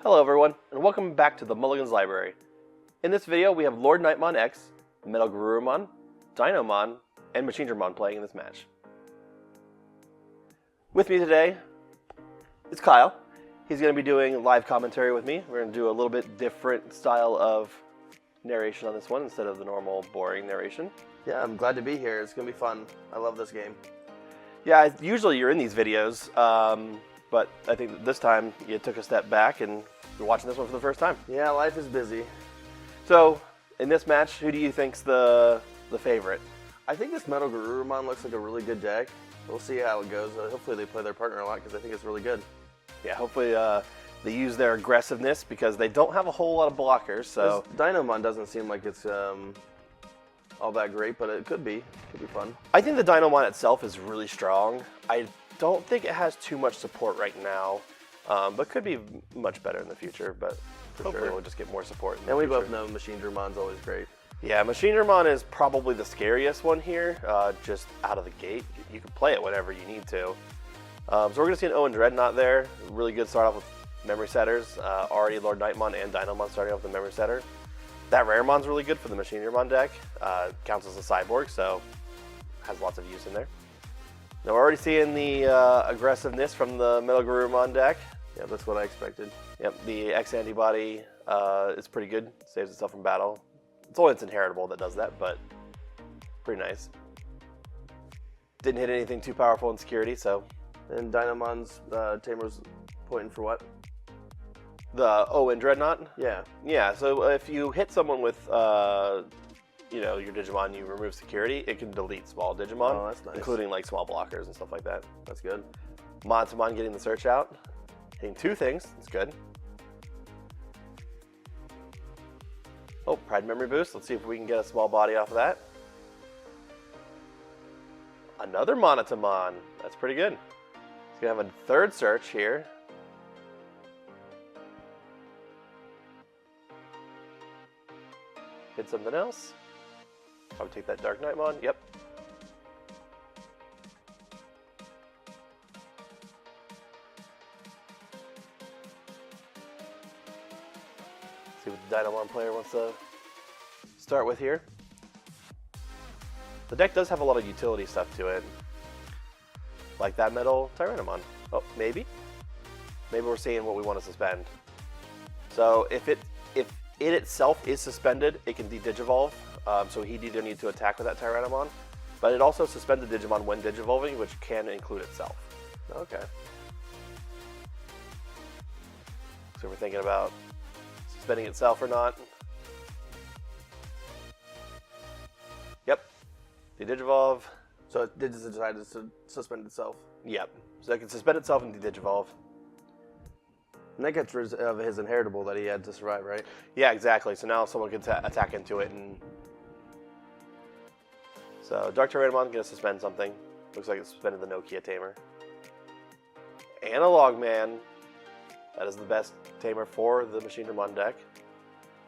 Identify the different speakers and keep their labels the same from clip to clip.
Speaker 1: Hello everyone, and welcome back to the Mulligan's Library. In this video, we have LordKnightmon X, MetalGarurumon, Dinomon, and Machinedramon playing in this match. With me today is Kyle. He's going to be doing live commentary with me. We're going to do a little bit different style of narration on this one instead of the normal boring narration.
Speaker 2: Yeah, I'm glad to be here. It's going to be fun. I love this game.
Speaker 1: Yeah, usually you're in these videos, but I think that this time you took a step back and you're watching this one for the first time.
Speaker 2: Yeah, life is busy.
Speaker 1: So, in this match, who do you think's the favorite?
Speaker 2: I think this MetalGarurumon looks like a really good deck. We'll see how it goes. Hopefully they play their partner a lot because I think it's really good.
Speaker 1: Yeah, hopefully they use their aggressiveness because they don't have a whole lot of blockers. So
Speaker 2: Dinomon doesn't seem like it's all that great, but it could be. It could be fun.
Speaker 1: I think the Dinomon itself is really strong. I don't think it has too much support right now, but could be much better in the future. But hopefully we'll just get more support.
Speaker 2: And we both know Machinedramon's always great.
Speaker 1: Yeah, Machinedramon is probably the scariest one here, just out of the gate. You can play it whenever you need to. So we're going to see an Owen Dreadnought there. Really good start off with memory setters. Already LordKnightmon and Dinomon starting off with the memory setter. That Raremon's really good for the Machinedramon deck. Counts as a cyborg, so has lots of use in there. Now we're already seeing the aggressiveness from the MetalGarurumon deck.
Speaker 2: Yeah, that's what I expected.
Speaker 1: Yep, the X antibody is pretty good. Saves itself from battle. It's only its inheritable that does that, but pretty nice. Didn't hit anything too powerful in security, so.
Speaker 2: And Dinomon's Tamer's pointing for what?
Speaker 1: The Owen Dreadnought?
Speaker 2: Yeah.
Speaker 1: Yeah, so if you hit someone with, you know, your Digimon, you remove security, it can delete small Digimon.
Speaker 2: Oh, that's nice.
Speaker 1: Including like small blockers and stuff like that.
Speaker 2: That's good.
Speaker 1: Montamon getting the search out. Hitting two things, that's good. Oh, Pride Memory Boost. Let's see if we can get a small body off of that. Another Montamon. That's pretty good. He's going to have a third search here. Hit something else. Probably take that LordKnightmon. Yep. See what the Dinomon player wants to start with here. The deck does have a lot of utility stuff to it. Like that MetalGarurumon. Oh, maybe? Maybe we're seeing what we want to suspend. So if it itself is suspended, it can de-digivolve. So he didn't need to attack with that Tyrannomon. But it also suspends the Digimon when digivolving, which can include itself.
Speaker 2: Okay.
Speaker 1: So we're thinking about suspending itself or not. Yep. De-digivolve.
Speaker 2: So it did decide to suspend itself.
Speaker 1: Yep. So it can suspend itself and de-digivolve.
Speaker 2: And that gets rid of his inheritable that he had to survive, right?
Speaker 1: Yeah, exactly. So now someone can attack into it. And so Dark Tyrannomon's going to suspend something. Looks like it suspended the Nokia Tamer. Analog Man. That is the best Tamer for the Machinedramon deck.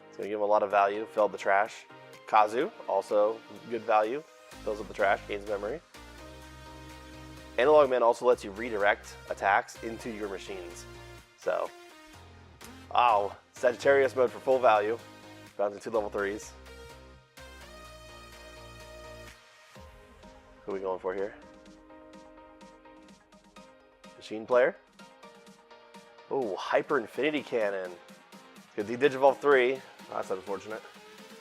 Speaker 1: It's going to give him a lot of value. Filled the trash. Kazu, also good value. Fills up the trash, gains memory. Analog Man also lets you redirect attacks into your machines. So, wow, Sagittarius mode for full value. Bouncing 2 level 3s. Who are we going for here? Machine player. Oh, Hyper Infinity Cannon. Good de-digivolve 3.
Speaker 2: That's unfortunate.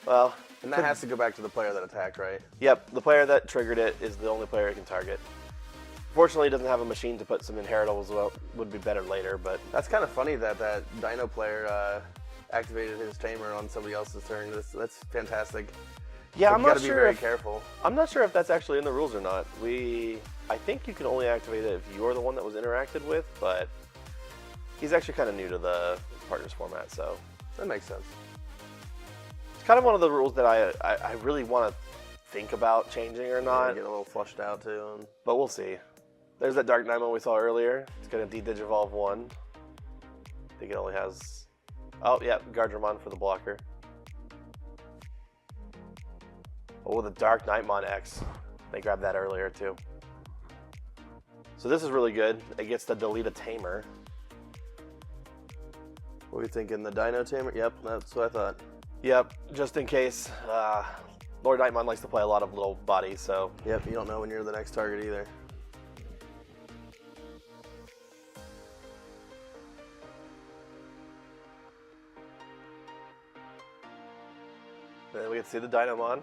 Speaker 1: Well,
Speaker 2: and that has to go back to the player that attacked, right?
Speaker 1: Yep, the player that triggered it is the only player it can target. Fortunately, it doesn't have a machine to put some inheritables. Well, would be better later, but
Speaker 2: that's kind of funny that that Dino player activated his Tamer on somebody else's turn. That's fantastic.
Speaker 1: Yeah, I'm not
Speaker 2: sure. Be very careful.
Speaker 1: I'm not sure if that's actually in the rules or not. I think you can only activate it if you're the one that was interacted with, but he's actually kind of new to the Partners format, so
Speaker 2: that makes sense.
Speaker 1: It's kind of one of the rules that I really want to think about changing or not.
Speaker 2: Get a little flushed out too,
Speaker 1: but we'll see. There's that Dark Diamond we saw earlier. It's going to de-digivolve 1. I think it only has... Oh, yeah, Gardramon for the blocker. Oh, the LordKnightmon X. They grabbed that earlier, too. So this is really good. It gets to delete a Tamer.
Speaker 2: What are we thinking? The Dino Tamer? Yep, that's what I thought.
Speaker 1: Yep, just in case. LordKnightmon likes to play a lot of little bodies, so.
Speaker 2: Yep, you don't know when you're the next target either.
Speaker 1: Then we get to see the Dinomon.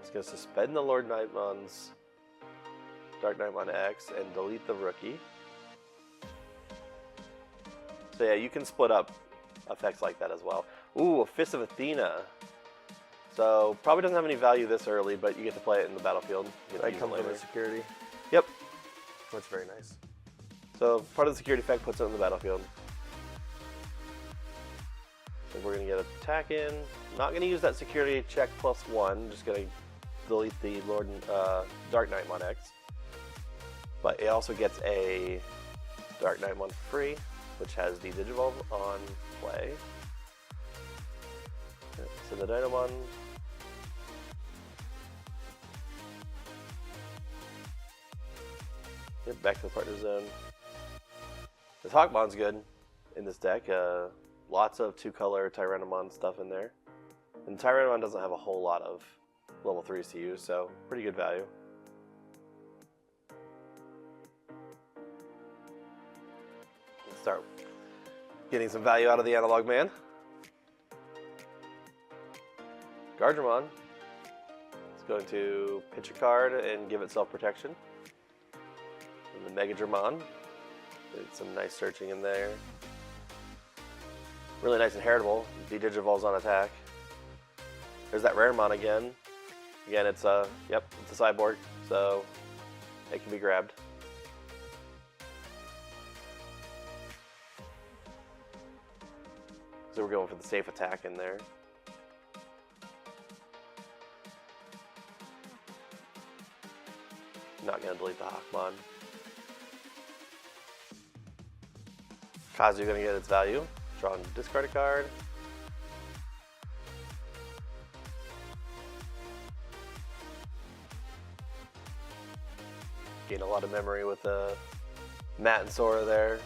Speaker 1: It's going to suspend the LordKnightmon's LordKnightmon X and delete the rookie. So yeah, you can split up effects like that as well. Ooh, a Fist of Athena. So probably doesn't have any value this early, but you get to play it in the battlefield.
Speaker 2: That comes with security.
Speaker 1: Yep.
Speaker 2: That's very nice.
Speaker 1: So part of the security effect puts it in the battlefield. So we're going to get attack in. Not going to use that security check +1. Just going to delete the LordKnightmon X. But it also gets a LordKnightmon for free, which has the Digivolve on play. So the Dinomon. Yep, back to the partner zone. This Hawkmon's good in this deck. Lots of 2-color Tyrannomon stuff in there. And Tyrannomon doesn't have a whole lot of level 3s to use, so pretty good value. Let's start getting some value out of the Analog Man. Garurumon is going to pitch a card and give itself protection. And the MetalGarurumon did some nice searching in there. Really nice and heritable. D-Digivolve's on attack. There's that Raremon again. Again, it's a cyborg, so it can be grabbed. So we're going for the safe attack in there. Not going to delete the Hawkmon. Kazu going to get its value. Draw and discard a card. Gain a lot of memory with Matt and Sora there.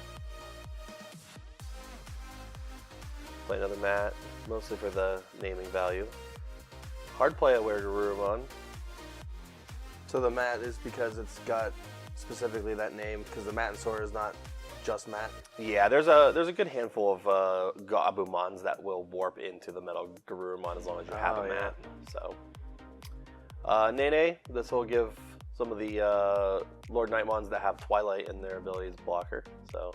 Speaker 1: Play another Matt, mostly for the naming value. Hard play at LordKnightmon.
Speaker 2: So the Matt is because it's got specifically that name, because the Matt and Sora is not just Matt.
Speaker 1: Yeah, there's a good handful of Gabumons that will warp into the MetalGarurumon as long as you have a Matt. So, Nene, this will give some of the LordKnightmons that have Twilight in their abilities blocker. So.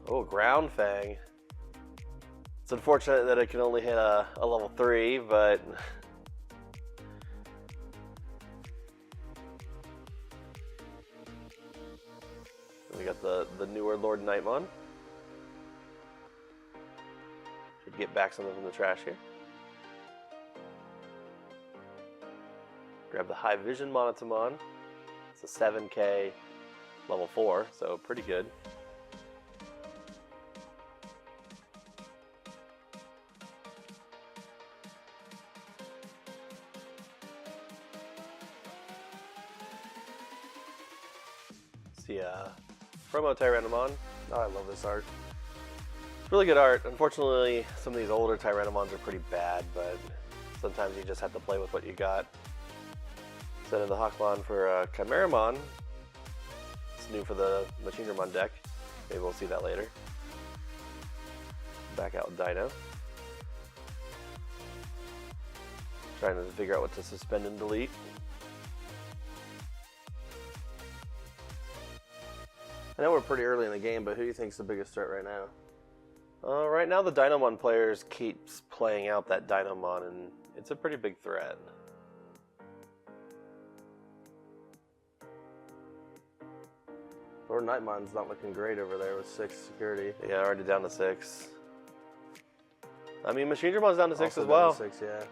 Speaker 1: Oh, Ground Fang. It's unfortunate that it can only hit a level 3, but we got the newer LordKnightmon. Should get back something from the trash here. Grab the High Vision Monotamon. It's a 7K level 4, so pretty good. See promo Tyrannomon.
Speaker 2: Oh, I love this art.
Speaker 1: It's really good art. Unfortunately, some of these older Tyrannomons are pretty bad, but sometimes you just have to play with what you got. Send in the Hawkmon for Chimeramon. It's new for the Machinedramon deck. Maybe we'll see that later. Back out with Dino. Trying to figure out what to suspend and delete.
Speaker 2: I know we're pretty early in the game, but who do you think's the biggest threat right now?
Speaker 1: Right now, the Dinomon players keeps playing out that Dinomon, and it's a pretty big threat.
Speaker 2: LordKnightmon's not looking great over there with 6 security.
Speaker 1: Yeah, already down to 6. I mean, Machinedramon's down to 6
Speaker 2: Also
Speaker 1: as well.
Speaker 2: Down to 6, yeah.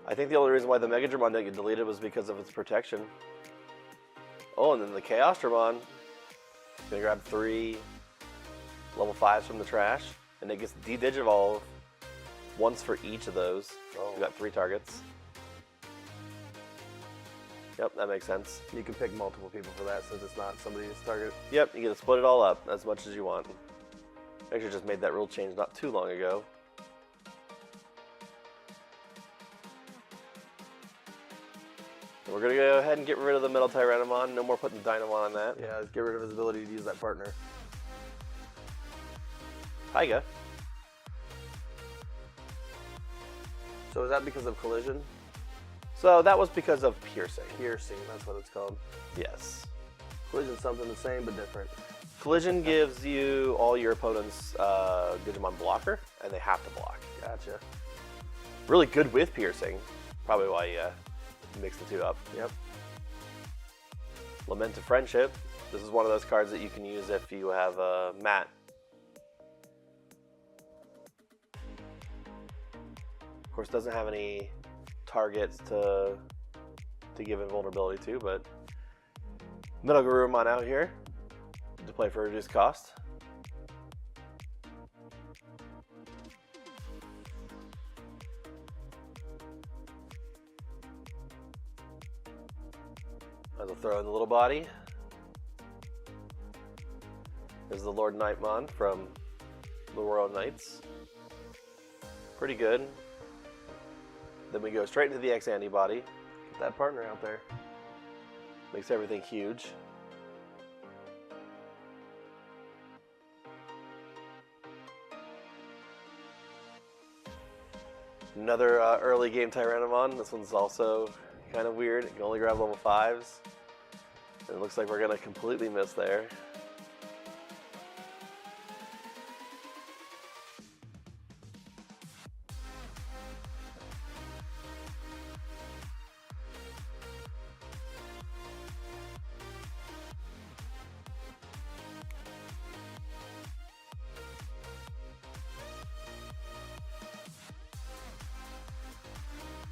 Speaker 1: I think the only reason why the MetalGarurumon didn't get deleted was because of its protection. Oh, and then the Chaosdramon is going to grab 3 level 5s from the trash, and it gets D-Digivolve once for each of those.
Speaker 2: Oh.
Speaker 1: We've got 3 targets. Yep, that makes sense.
Speaker 2: You can pick multiple people for that since it's not somebody's target.
Speaker 1: Yep, you get to split it all up as much as you want. Actually, just made that rule change not too long ago. And we're going to go ahead and get rid of the MetalGarurumon. No more putting Dinomon on that.
Speaker 2: Yeah, get rid of his ability to use that partner.
Speaker 1: Taiga.
Speaker 2: So is that because of collision?
Speaker 1: So that was because of piercing.
Speaker 2: Piercing, that's what it's called.
Speaker 1: Yes.
Speaker 2: Collision's something the same but different.
Speaker 1: Collision gives you all your opponent's Digimon blocker, and they have to block.
Speaker 2: Gotcha.
Speaker 1: Really good with piercing. Probably why you mix the two up.
Speaker 2: Yep.
Speaker 1: Lament of Friendship. This is one of those cards that you can use if you have a mat. Of course, doesn't have any targets to give invulnerability to, but MetalGarurumon out here to play for reduced cost. Might as well throw in the little body. There's the LordKnightmon from the World Knights. Pretty good. Then we go straight into the X antibody.
Speaker 2: Get that partner out there.
Speaker 1: Makes everything huge. Another early game Tyrannomon. This one's also kind of weird. It can only grab level 5s. And it looks like we're going to completely miss there.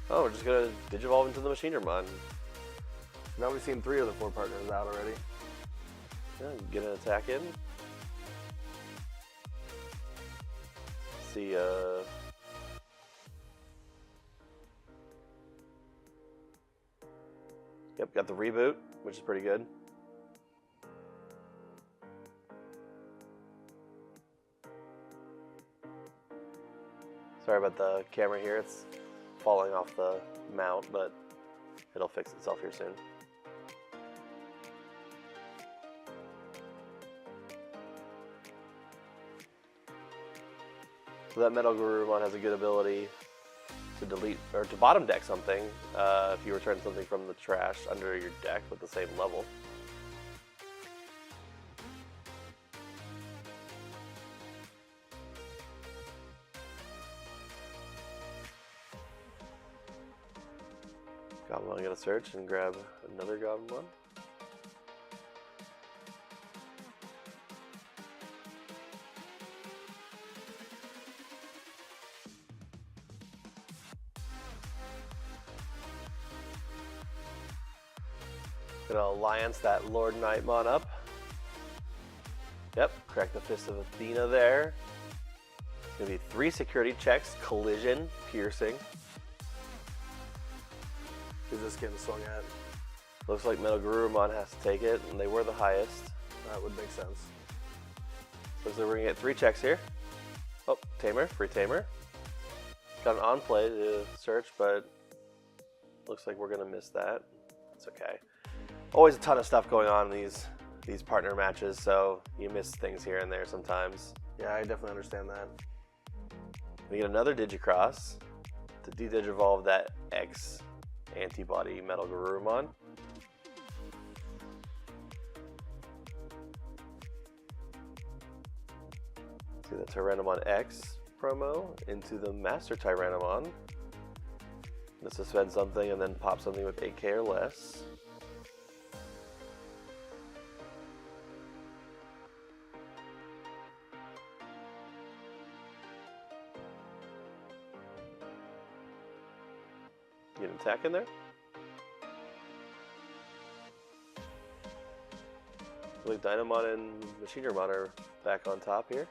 Speaker 1: Oh, we're just going to Digivolve into the Machinedramon.
Speaker 2: Now we've seen 3 of the 4 partners out already.
Speaker 1: Yeah, get an attack in. See, yep, got the reboot, which is pretty good. Sorry about the camera here, it's falling off the mount, but it'll fix itself here soon. So that MetalGarurumon has a good ability to delete or to bottom deck something if you return something from the trash under your deck with the same level. Goblimon, gonna search and grab another Goblimon. Gonna alliance that LordKnightmon up. Yep, crack the Fist of Athena there. It's gonna be 3 security checks, collision, piercing.
Speaker 2: Who's this getting swung at?
Speaker 1: Looks like MetalGarurumon has to take it, and they were the highest.
Speaker 2: That would make sense.
Speaker 1: Looks like we're gonna get 3 checks here. Oh, Tamer, free Tamer. Got an on play to search, but looks like we're gonna miss that. It's okay. Always a ton of stuff going on in these partner matches, so you miss things here and there sometimes.
Speaker 2: Yeah, I definitely understand that.
Speaker 1: We get another Digicross to de-digivolve that X antibody MetalGarurumon. See the Tyrannomon X promo into the Master Tyrannomon. To suspend something and then pop something with 8k or less. Get an attack in there. I believe Dinomon and Machinedramon are back on top here.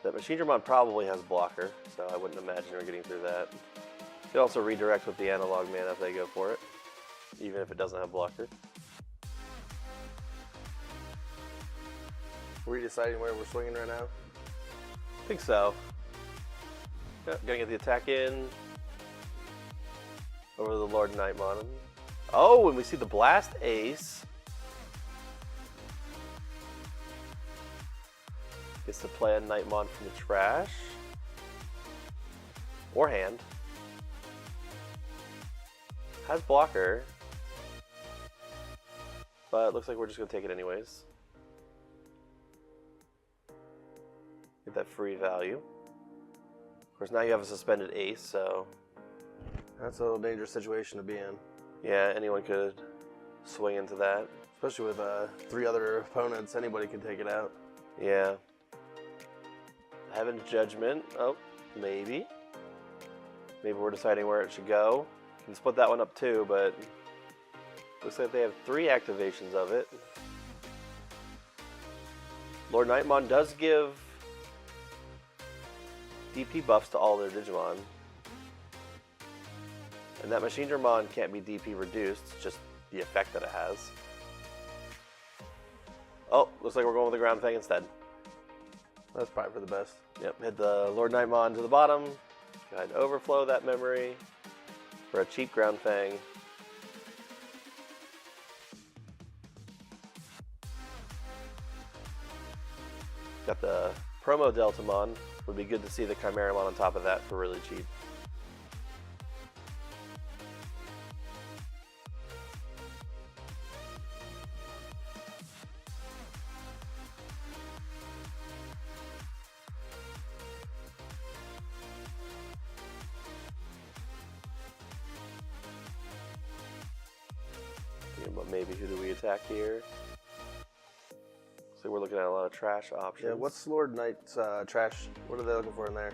Speaker 1: That Machinedramon probably has blocker, so I wouldn't imagine we're getting through that. You can also redirect with the analog mana if they go for it. even if it doesn't have blocker.
Speaker 2: Are we deciding where we're swinging right now?
Speaker 1: I think so. Yep, gonna get the attack in. Over the LordKnightmon. Oh, and we see the Blast Ace. Gets to play a Knightmon from the trash. Or hand. Has blocker. But it looks like we're just gonna take it anyways. Get that free value. Of course, now you have a suspended ace, so
Speaker 2: that's a little dangerous situation to be in.
Speaker 1: Yeah, anyone could swing into that.
Speaker 2: Especially with 3 other opponents, anybody could take it out.
Speaker 1: Yeah. Heaven's Judgment. Oh, maybe. Maybe we're deciding where it should go. You can split that one up too, but looks like they have 3 activations of it. LordKnightmon does give DP buffs to all their Digimon. And that Machinedramon can't be DP reduced, it's just the effect that it has. Oh, looks like we're going with the Ground Fang instead.
Speaker 2: That's probably for the best.
Speaker 1: Yep, hit the LordKnightmon to the bottom. Go ahead and overflow that memory for a cheap Ground Fang. Got the promo Deltamon. Would be good to see the Chimeramon on top of that for really cheap. But maybe who do we attack here? So we're looking at a lot of trash options.
Speaker 2: Yeah, what's Lord Knight's trash? What are they looking for in there?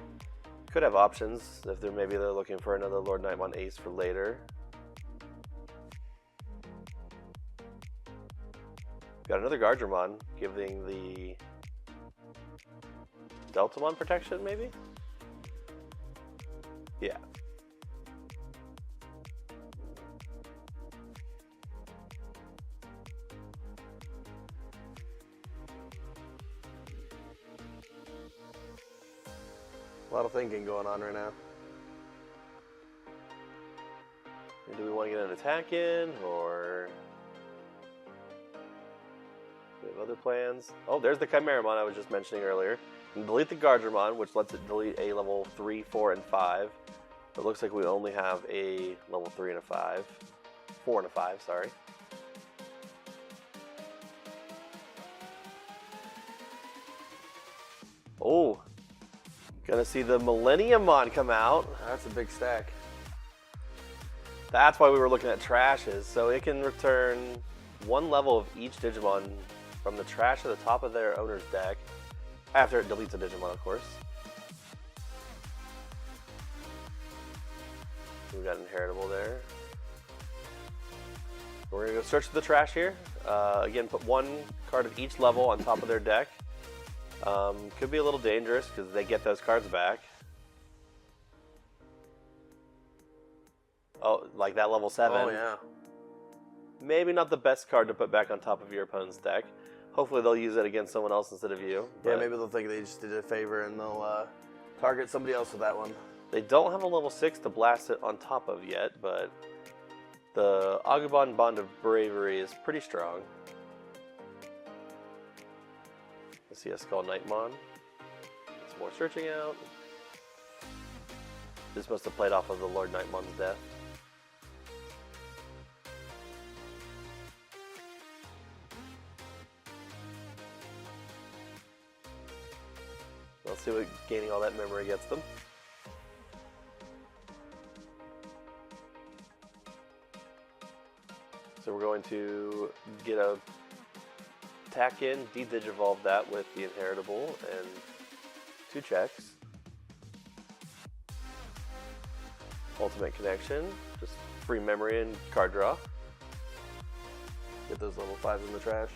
Speaker 1: Could have options if they're looking for another LordKnightmon Ace for later. Got another Garurumon giving the Deltamon protection, maybe? Yeah.
Speaker 2: A lot of thinking going on right now.
Speaker 1: And do we want to get an attack in, or do we have other plans? Oh, there's the Chimeramon I was just mentioning earlier. And delete the Garurumon, which lets it delete a level 3, 4, and 5. It looks like we only have a level 3 and a 5. 4 and a 5, sorry. Oh, gonna see the Millenniummon come out.
Speaker 2: That's a big stack.
Speaker 1: That's why we were looking at trashes. So it can return 1 level of each Digimon from the trash at the top of their owner's deck. After it deletes a Digimon, of course. We got inheritable there. We're gonna go search the trash here. Again, put 1 card of each level on top of their deck. Could be a little dangerous because they get those cards back. Oh, like that level 7.
Speaker 2: Oh, yeah.
Speaker 1: Maybe not the best card to put back on top of your opponent's deck. Hopefully they'll use it against someone else instead of you.
Speaker 2: Yeah, maybe they'll think they just did a favor and they'll target somebody else with that one.
Speaker 1: They don't have a level 6 to blast it on top of yet, but the Agumon Bond of Bravery is pretty strong. Let's see a Skull Knightmon. Some more searching out. This must have played off of the LordKnightmon's death. Let's see what gaining all that memory gets them. So we're going to get a attack in, de-digivolve that with the inheritable, and 2 checks. Ultimate Connection, just free memory and card draw.
Speaker 2: Get those level 5s in the trash.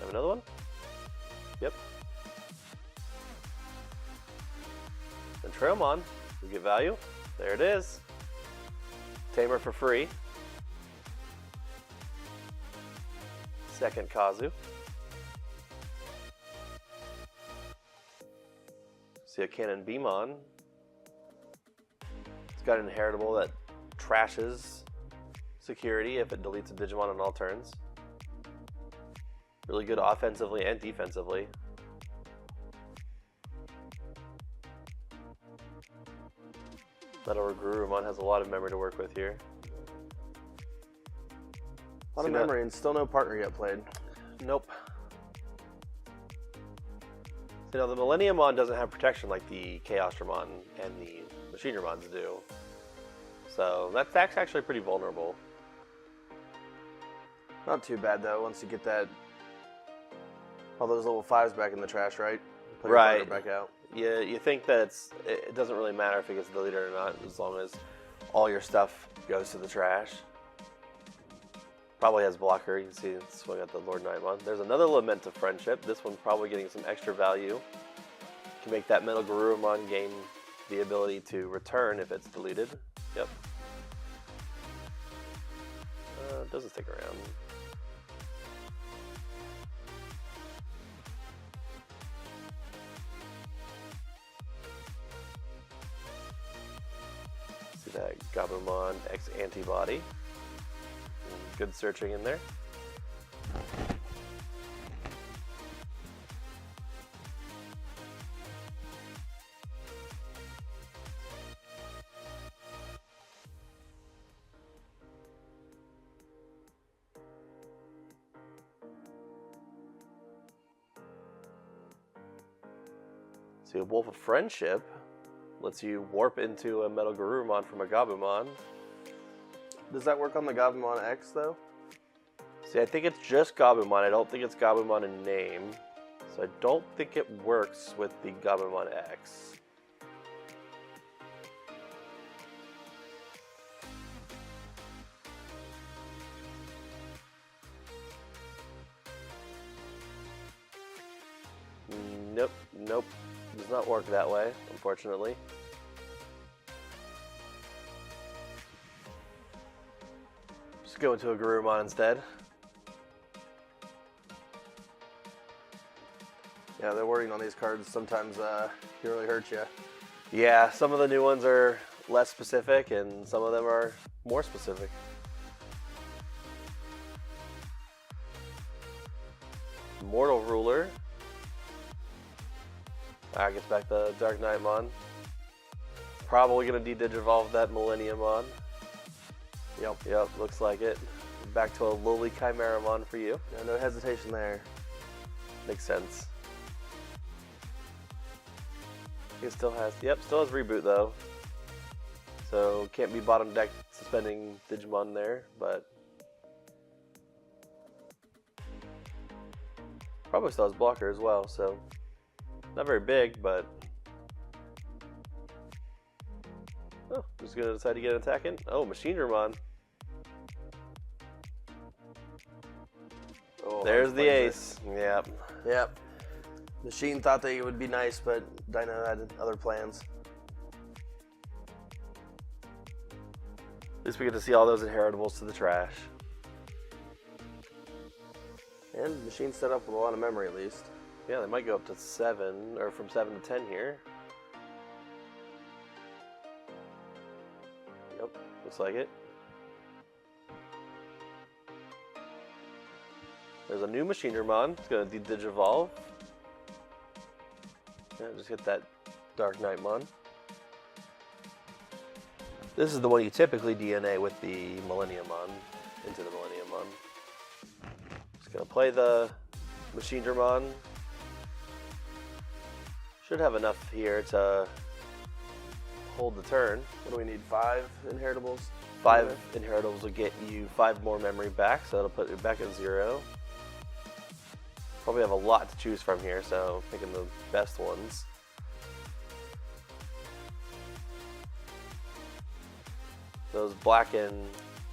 Speaker 1: Have another one? Yep. And Trailmon, we get value. There it is. Tamer for free. Second Kazu. See a Cannon Beamon. It's got an inheritable that trashes security if it deletes a Digimon on all turns. Really good offensively and defensively. MetalGarurumon has a lot of memory to work with here.
Speaker 2: A lot of memory and still no partner yet played.
Speaker 1: Nope. You know, the Millenniumon doesn't have protection like the Chaosdramon and the Machinedramons do. So that's actually pretty vulnerable.
Speaker 2: Not too bad though, once you get that all those level 5s back in the trash, right? Put your
Speaker 1: Right.
Speaker 2: partner back out.
Speaker 1: Yeah, you think that it doesn't really matter if it gets deleted or not, as long as all your stuff goes to the trash. Probably has blocker. You can see it swing at the LordKnightmon. There's another Lament of Friendship. This one's probably getting some extra value. Can make that MetalGarurumon gain the ability to return if it's deleted. Yep. It doesn't stick around. See that Digimon X antibody. Good searching in there. See, a Wolf of Friendship lets you warp into a MetalGarurumon from a Gabumon.
Speaker 2: Does that work on the Gabumon X though?
Speaker 1: See, I think it's just Gabumon. I don't think it's Gabumon in name. So I don't think it works with the Gabumon X. Nope. Does not work that way, unfortunately. Just go into a Garurumon instead.
Speaker 2: Yeah, the wording on these cards sometimes can really hurt you.
Speaker 1: Yeah, some of the new ones are less specific and some of them are more specific. Mortal Ruler. Gets back the LordKnightmon. Probably going to de-digivolve that Millenniumon. Yep, looks like it. Back to a lowly Chimeramon for you.
Speaker 2: Yeah, no hesitation there.
Speaker 1: Makes sense. It still has reboot though. So can't be bottom deck suspending Digimon there, but probably still has blocker as well, so not very big, but just gonna decide to get an attack in. Oh, Machinedramon.
Speaker 2: Oh,
Speaker 1: there's the ace. Yep.
Speaker 2: Yep. Machine thought that it would be nice, but Dino had other plans.
Speaker 1: At least we get to see all those inheritables to the trash.
Speaker 2: And Machine set up with a lot of memory at least.
Speaker 1: Yeah, they might go up to 7, or from 7 to 10 here. Yep, looks like it. There's a new Machinedramon. It's going to de-digivolve. Yeah, just hit that LordKnightmon. This is the one you typically DNA with the Millenniumon into the Millenniumon. Just going to play the Machinedramon. Should have enough here to hold the turn.
Speaker 2: What do we need, 5 inheritables?
Speaker 1: 5 inheritables will get you 5 more memory back, so that'll put it back at 0. Probably have a lot to choose from here, so picking the best ones. Those black and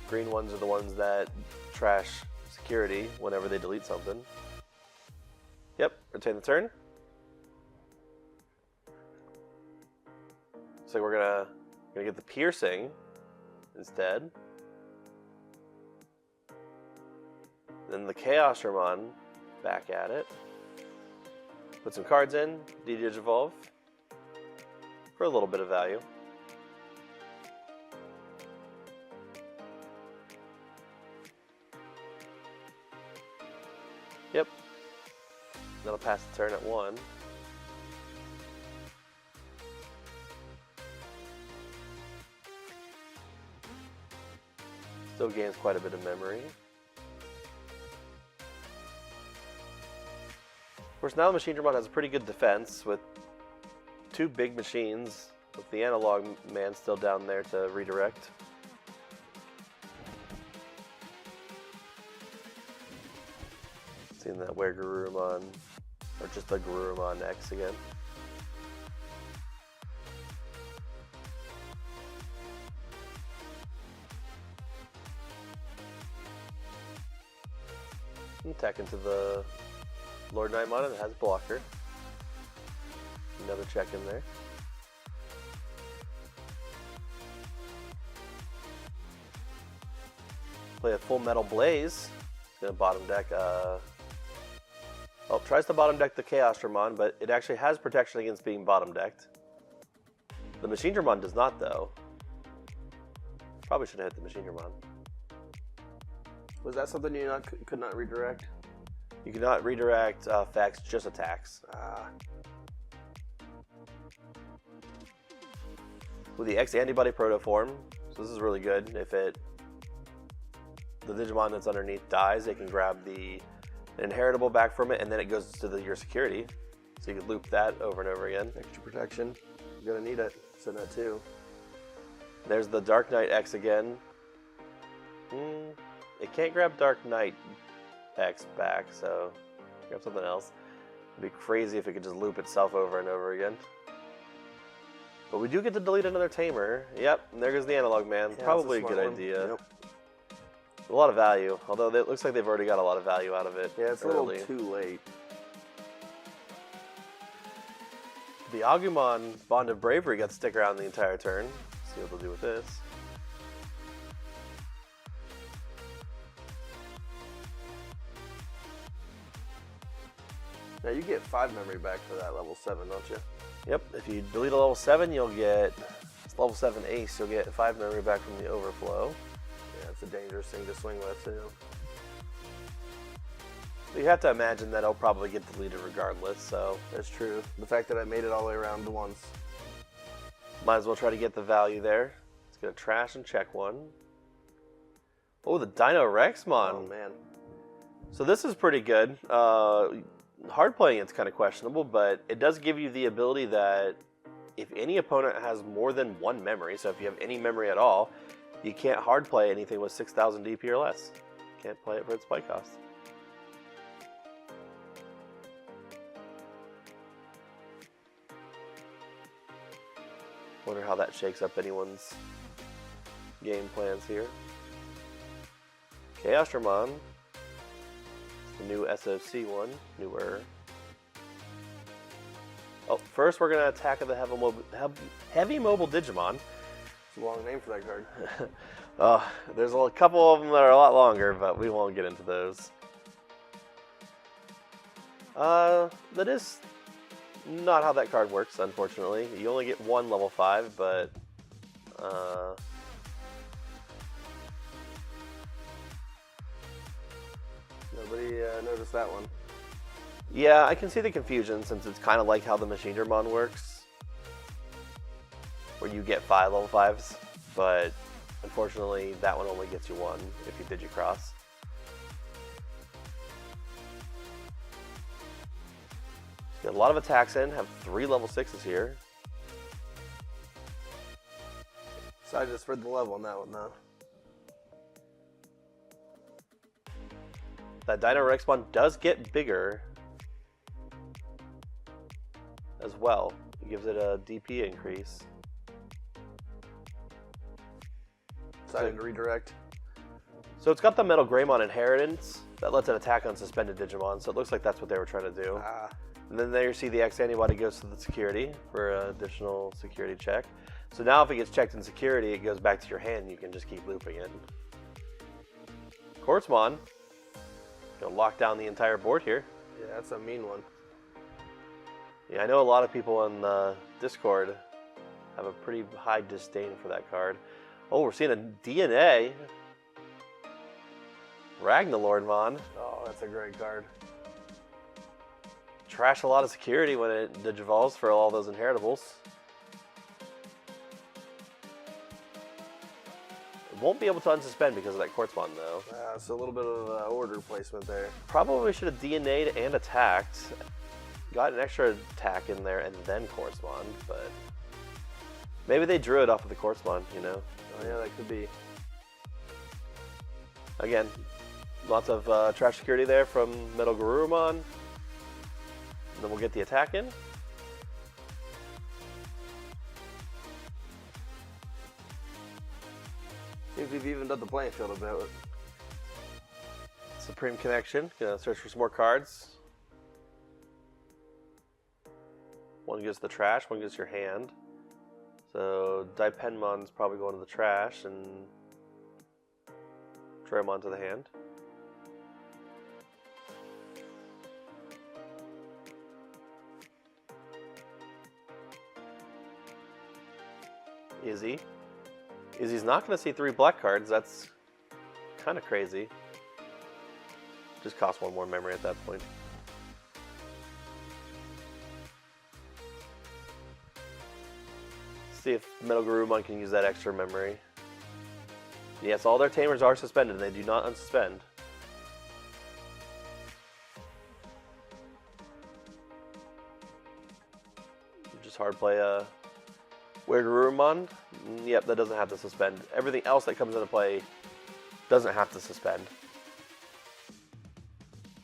Speaker 1: green ones are the ones that trash security whenever they delete something. Yep, retain the turn. So we're gonna Gonna get the piercing instead. Then the Chaosdramon back at it. Put some cards in, Digivolve for a little bit of value. Yep. That'll pass the turn at 1. Still gains quite a bit of memory. Of course, now the Machinedramon has a pretty good defense with 2 big machines, with the analog man still down there to redirect. Seeing that LordKnightmon, or just the Garurumon X again. Attack into the LordKnightmon, and it has blocker. Another check in there. Play a full metal blaze. It's gonna bottom deck. Well, tries to bottom deck the Chaosdramon, but it actually has protection against being bottom decked. The Machinedramon does not, though. Probably should have hit the Machinedramon.
Speaker 2: Was that something you could not redirect?
Speaker 1: You cannot redirect effects, just attacks. With the X antibody protoform, so this is really good. If the Digimon that's underneath dies, it can grab the inheritable back from it, and then it goes to your security. So you can loop that over and over again.
Speaker 2: Extra protection. You're gonna need it. So that too.
Speaker 1: There's the Dark Knight X again. It can't grab Dark Knight X back, so grab something else. It'd be crazy if it could just loop itself over and over again. But we do get to delete another tamer. Yep, and there goes the analog man.
Speaker 2: Yeah,
Speaker 1: probably a good idea. Yep. A lot of value, although it looks like they've already got a lot of value out of it.
Speaker 2: Yeah, it's
Speaker 1: early.
Speaker 2: a little too late.
Speaker 1: The Agumon Bond of Bravery got to stick around the entire turn. See what they'll do with this.
Speaker 2: Now you get 5 memory back for that level 7, don't you?
Speaker 1: Yep, if you delete a level 7, you'll get, it's level 7 ace, you'll get 5 memory back from the overflow.
Speaker 2: Yeah, it's a dangerous thing to swing with too.
Speaker 1: But you have to imagine that it'll probably get deleted regardless, so.
Speaker 2: That's true. The fact that I made it all the way around to once.
Speaker 1: Might as well try to get the value there. It's gonna trash and check 1. Oh, the Dinorexmon.
Speaker 2: Oh man.
Speaker 1: So this is pretty good. Hard playing it's kind of questionable, but it does give you the ability that if any opponent has more than 1 memory, so if you have any memory at all, you can't hard play anything with 6,000 DP or less. Can't play it for its play cost. Wonder how that shakes up anyone's game plans here. Chaosdramon. The new SOC one, newer. Oh, first we're gonna attack the heavy mobile Digimon.
Speaker 2: It's a long name for that card.
Speaker 1: There's a couple of them that are a lot longer, but we won't get into those. That is not how that card works, unfortunately. You only get 1 level 5, but
Speaker 2: nobody noticed that one.
Speaker 1: Yeah, I can see the confusion since it's kind of like how the Machinedramon works, where you get 5 level 5s, but unfortunately that one only gets you 1 if you Digicross. Got a lot of attacks in, have 3 level 6s here.
Speaker 2: So I just spread the level on that one though.
Speaker 1: That Dinorexmon does get bigger as well. It gives it a DP increase.
Speaker 2: So I didn't redirect.
Speaker 1: So it's got the MetalGarurumon inheritance that lets it attack on suspended Digimon, so it looks like that's what they were trying to do. And then there you see the X antibody goes to the security for an additional security check. So now if it gets checked in security, it goes back to your hand and you can just keep looping it. Quartzmon, gonna lock down the entire board here.
Speaker 2: Yeah, that's a mean one.
Speaker 1: Yeah, I know a lot of people on Discord have a pretty high disdain for that card. Oh, we're seeing a DNA. LordKnightmon.
Speaker 2: Oh, that's a great card.
Speaker 1: Trash a lot of security when it digivolves for all those inheritables. It won't be able to unsuspend because of that Quartzmon though.
Speaker 2: So a little bit of order placement there.
Speaker 1: Probably should have DNA'd and attacked. Got an extra attack in there and then Quartzmon, but maybe they drew it off of the Quartzmon, you know?
Speaker 2: Oh yeah, that could be.
Speaker 1: Again, lots of trash security there from MetalGarurumon. Then we'll get the attack in.
Speaker 2: Seems we've evened up the playing field a bit.
Speaker 1: Supreme Connection. Gonna search for some more cards. One goes to the trash, one goes to your hand. So Dipenmon's probably going to the trash and Dramon to the hand. Izzy's not going to see 3 black cards. That's kind of crazy. Just costs 1 more memory at that point. See if MetalGarurumon can use that extra memory. Yes, all their tamers are suspended and they do not unsuspend. Just hard play Garurumon. Yep, that doesn't have to suspend. Everything else that comes into play doesn't have to suspend.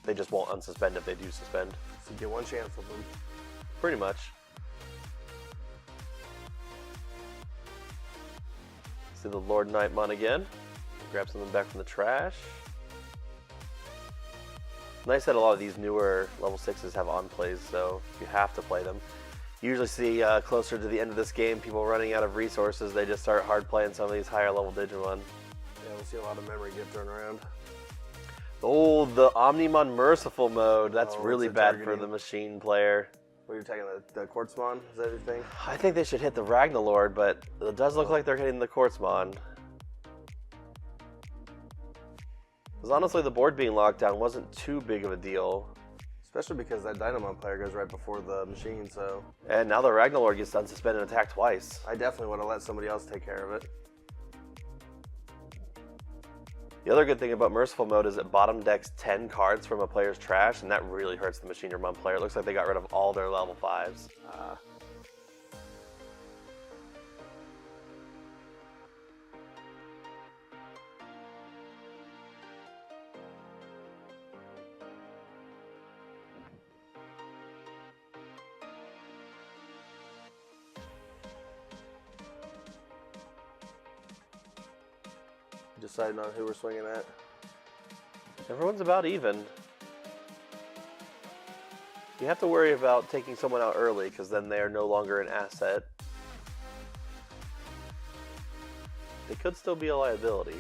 Speaker 1: They just won't unsuspend if they do suspend.
Speaker 2: So you get 1 chance with them.
Speaker 1: Pretty much. See the LordKnightmon again. Grab something back from the trash. Nice that a lot of these newer level 6s have on plays, so you have to play them. You usually see closer to the end of this game, people running out of resources, they just start hard playing some of these higher level Digimon.
Speaker 2: Yeah, we'll see a lot of memory get turned around.
Speaker 1: Oh, the Omnimon Merciful mode. That's really
Speaker 2: what's it
Speaker 1: bad
Speaker 2: targeting?
Speaker 1: for the machine player.
Speaker 2: What are you attacking, the Quartzmon? Is that your thing?
Speaker 1: I think they should hit the Ragnalord, but it does look like they're hitting the Quartzmon. Because honestly, the board being locked down wasn't too big of a deal.
Speaker 2: Especially because that Dinomon player goes right before the machine, so...
Speaker 1: And now the Ragnalord gets unsuspended and attacked twice.
Speaker 2: I definitely want to let somebody else take care of it.
Speaker 1: The other good thing about Merciful Mode is it bottom decks 10 cards from a player's trash, and that really hurts the Machinedramon player. It looks like they got rid of all their level 5s.
Speaker 2: Deciding on who we're swinging at.
Speaker 1: Everyone's about even. You have to worry about taking someone out early, because then they are no longer an asset. They could still be a liability.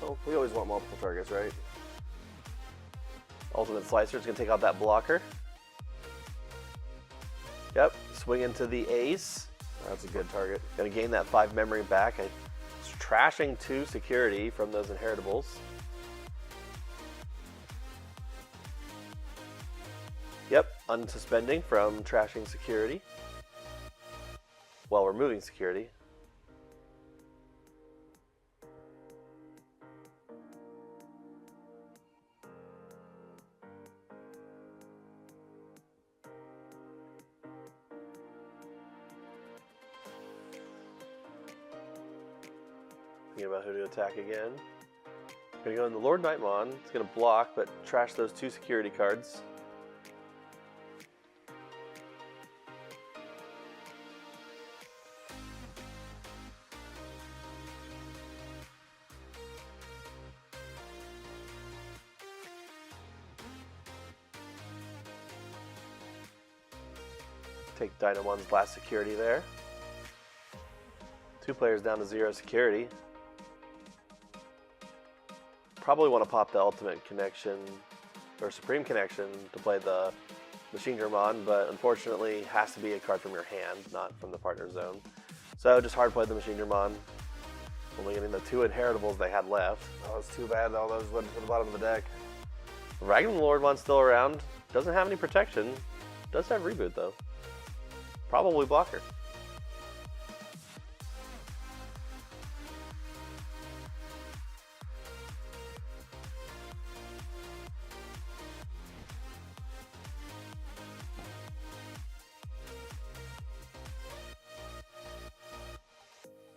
Speaker 2: Well, we always want multiple targets, right?
Speaker 1: Ultimate Slicer is going to take out that blocker. Yep, swing into the ace.
Speaker 2: That's a good target.
Speaker 1: Going to gain that 5 memory back. It's trashing 2 security from those inheritables. Yep, unsuspending from trashing security. While removing security. Thinking about who to attack again. Gonna go in the LordKnightmon. It's gonna block, but trash those 2 security cards. Take Dinomon's last security there. 2 players down to 0 security. Probably want to pop the Ultimate Connection or Supreme Connection to play the Machinedramon, but unfortunately has to be a card from your hand, not from the partner zone. So just hard play the Machinedramon, only getting the 2 inheritables they had left.
Speaker 2: Oh, it's too bad all those went to the bottom of the deck.
Speaker 1: LordKnightmon's still around, doesn't have any protection, does have reboot though. Probably blocker.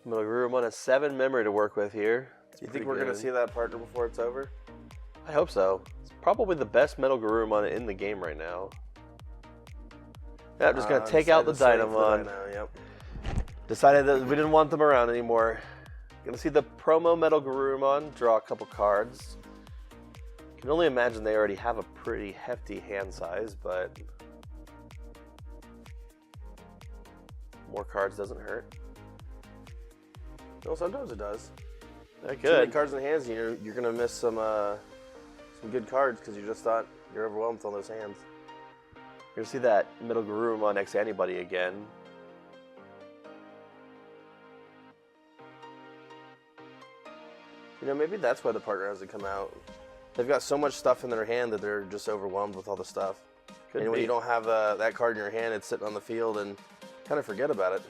Speaker 1: MetalGarurumon has 7 memory to work with here.
Speaker 2: Do you think we're going to see that partner before it's over?
Speaker 1: I hope so. It's probably the best MetalGarurumon in the game right now. Yeah, I'm just going to take out the Dinomon.
Speaker 2: Yep.
Speaker 1: Decided that we didn't want them around anymore. Going to see the promo MetalGarurumon, draw a couple cards. Can only imagine they already have a pretty hefty hand size, but more cards doesn't hurt.
Speaker 2: No, sometimes it does.
Speaker 1: That
Speaker 2: Too many
Speaker 1: good.
Speaker 2: cards in the hands, you're gonna miss some good cards because you just thought you're overwhelmed with all those hands.
Speaker 1: You're gonna see that MetalGarurumon X Anybody again.
Speaker 2: You know, maybe that's why the partner hasn't come out. They've got so much stuff in their hand that they're just overwhelmed with all the stuff. And when you don't have that card in your hand, it's sitting on the field and kind of forget about it.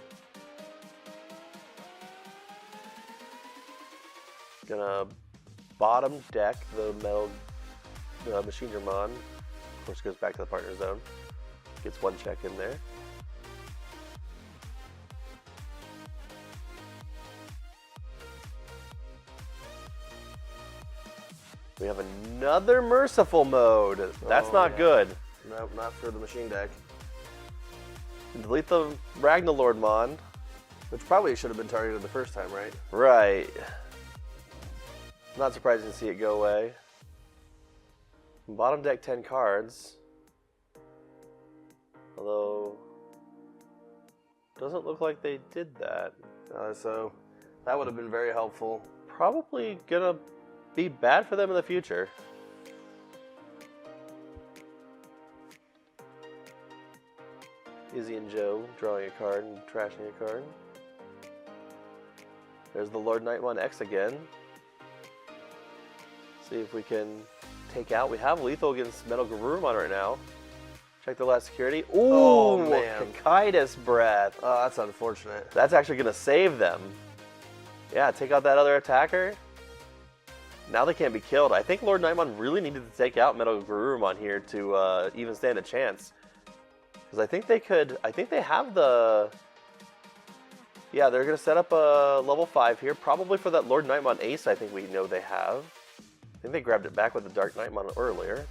Speaker 1: Gonna bottom deck the Machinedramon. Of course, goes back to the partner zone. Gets 1 check in there. We have another merciful mode. That's not good.
Speaker 2: Nope, not for the machine deck.
Speaker 1: Delete the LordKnightmon.
Speaker 2: Which probably should have been targeted the first time, right?
Speaker 1: Right. Not surprising to see it go away. Bottom deck 10 cards. Although, doesn't look like they did that.
Speaker 2: So that would have been very helpful.
Speaker 1: Probably gonna be bad for them in the future. Izzy and Joe drawing a card and trashing a card. There's the LordKnightmon X again. See if we can take out. We have lethal against MetalGarurumon right now. Check the last security. Ooh,
Speaker 2: oh, man.
Speaker 1: Cocytus Breath.
Speaker 2: Oh, that's unfortunate.
Speaker 1: That's actually going to save them. Yeah, take out that other attacker. Now they can't be killed. I think LordKnightmon really needed to take out MetalGarurumon here to even stand a chance. Because I think they could, I think they have the, yeah, they're going to set up a level 5 here. Probably for that LordKnightmon Ace, I think we know they have. I think they grabbed it back with the Dark Knightmon earlier.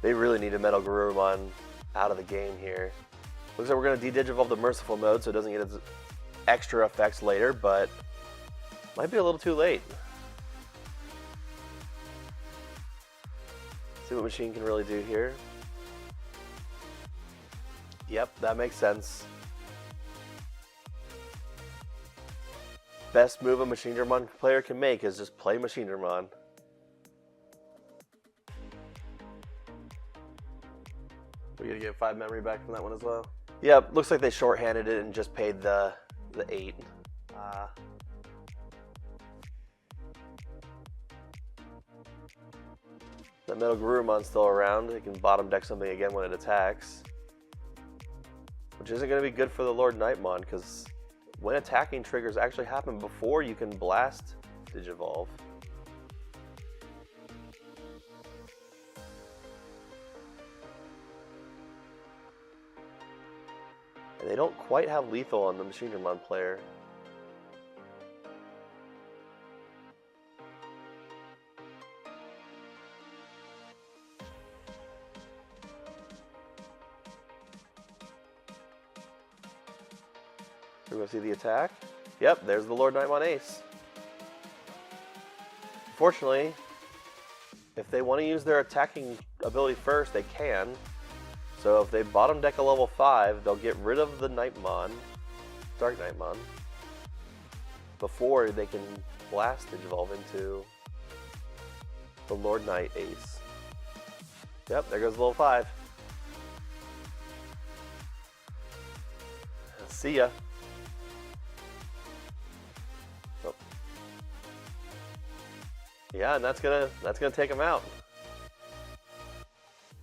Speaker 1: They really need a MetalGarurumon out of the game here. Looks like we're going to de-digivolve the Merciful mode so it doesn't get its extra effects later, but might be a little too late. See what Machine can really do here. Yep, that makes sense. Best move a Machinedramon player can make is just play Machinedramon.
Speaker 2: We're gonna get 5 memory back from that one as well.
Speaker 1: Yep, looks like they shorthanded it and just paid the 8. The MetalGarurumon's still around. It can bottom deck something again when it attacks. Which isn't going to be good for the LordKnightmon, because when attacking triggers actually happen before you can blast Digivolve. And they don't quite have lethal on the Machinedramon player. We're going to see the attack. Yep, there's the LordKnightmon Ace. Unfortunately, if they want to use their attacking ability first, they can. So if they bottom deck a level 5, they'll get rid of the Knightmon, Dark Knightmon, before they can blast Digivolve into the Lord Knight Ace. Yep, there goes level 5. See ya. Oh. Yeah, and that's gonna take him out.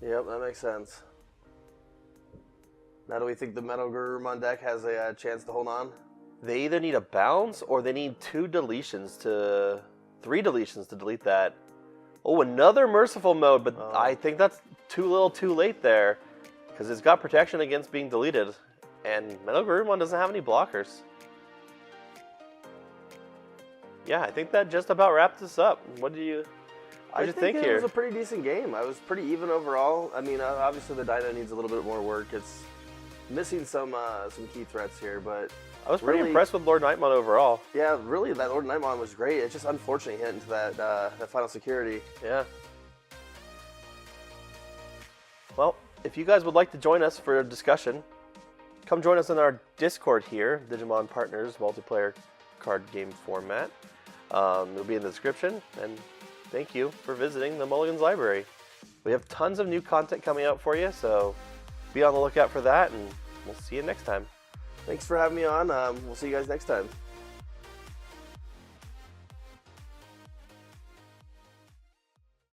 Speaker 2: Yep, that makes sense. Now, do we think the MetalGarurumon deck has a chance to hold on?
Speaker 1: They either need a bounce or they need 3 deletions to delete that. Oh, another merciful mode, but I think that's too little too late there, because it's got protection against being deleted, and MetalGarurumon doesn't have any blockers. Yeah, I think that just about wraps this up. What do you think here?
Speaker 2: It was a pretty decent game. I was pretty even overall. I mean, obviously the Dino needs a little bit more work. It's missing some key threats here, but
Speaker 1: I was pretty impressed with LordKnightmon overall.
Speaker 2: Yeah, really, that LordKnightmon was great. It's just unfortunate he hit into that final security.
Speaker 1: Yeah. Well, if you guys would like to join us for a discussion, come join us in our Discord here, Digimon Partners multiplayer card game format. It'll be in the description, and thank you for visiting the Mulligan's Library. We have tons of new content coming out for you, so be on the lookout for that, and we'll see you next time.
Speaker 2: Thanks for having me on. We'll see you guys next time.